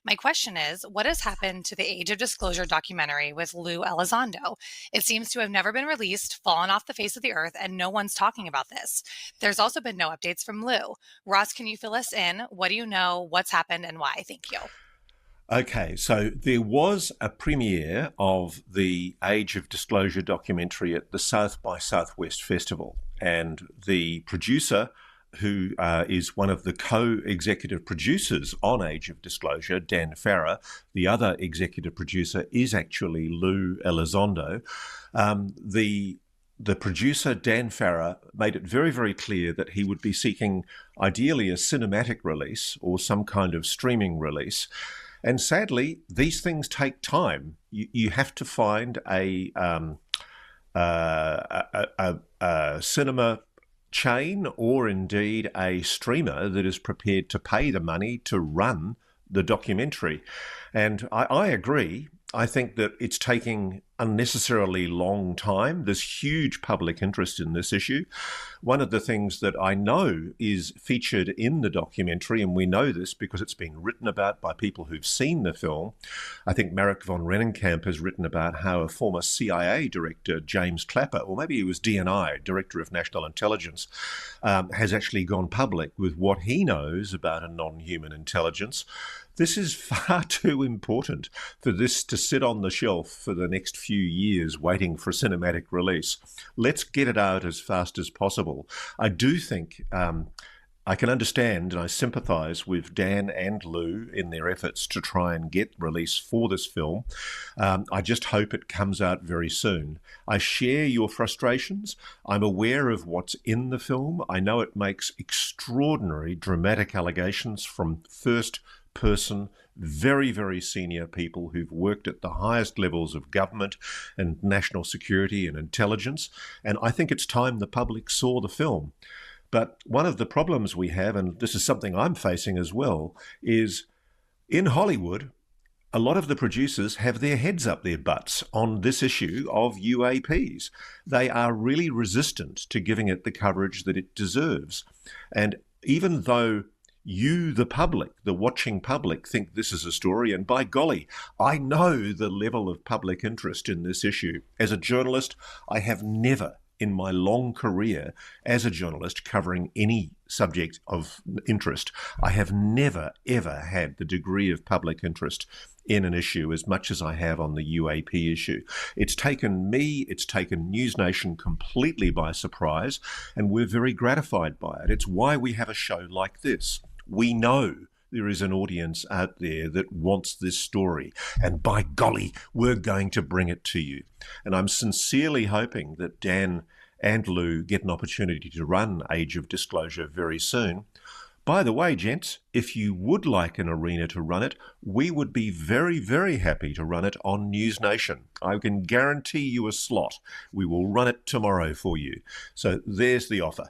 My question is, what has happened to the Age of Disclosure documentary with Lou Elizondo? It seems to have never been released, fallen off the face of the earth, and no one's talking about this. There's also been no updates from Lou. Ross, can you fill us in? What do you know? What's happened and why? Thank you. Okay, so there was a premiere of the Age of Disclosure documentary at the South by Southwest Festival, and the producer, who is one of the co-executive producers on Age of Disclosure, Dan Farrer, the other executive producer is actually Lou Elizondo. The producer, Dan Farrer, made it very, very clear that he would be seeking ideally a cinematic release or some kind of streaming release. And sadly, these things take time. You have to find a cinema chain or indeed a streamer that is prepared to pay the money to run the documentary. And I agree. I think that it's taking unnecessarily long time. There's huge public interest in this issue. One of the things that I know is featured in the documentary, and we know this because it's been written about by people who've seen the film. I think Marek von Rennenkamp has written about how a former CIA director, James Clapper, or maybe he was DNI, Director of National Intelligence, has actually gone public with what he knows about a non-human intelligence. This is far too important for this to sit on the shelf for the next few years waiting for cinematic release. Let's get it out as fast as possible. I do think I can understand and I sympathise with Dan and Lou in their efforts to try and get release for this film. I just hope it comes out very soon. I share your frustrations. I'm aware of what's in the film. I know it makes extraordinary dramatic allegations from first person, very, very senior people who've worked at the highest levels of government and national security and intelligence. And I think it's time the public saw the film. But one of the problems we have, and this is something I'm facing as well, is in Hollywood, a lot of the producers have their heads up their butts on this issue of UAPs. They are really resistant to giving it the coverage that it deserves. And even though you, the public, the watching public, think this is a story, and by golly, I know the level of public interest in this issue. As a journalist, I have never in my long career as a journalist covering any subject of interest, I have never, ever had the degree of public interest in an issue as much as I have on the UAP issue. It's taken me, it's taken News Nation completely by surprise, and we're very gratified by it. It's why we have a show like this. We know there is an audience out there that wants this story, and by golly, we're going to bring it to you. And I'm sincerely hoping that Dan and Lou get an opportunity to run Age of Disclosure very soon. By the way, gents, if you would like an arena to run it, we would be very, very happy to run it on News Nation. I can guarantee you a slot. We will run it tomorrow for you. So there's the offer.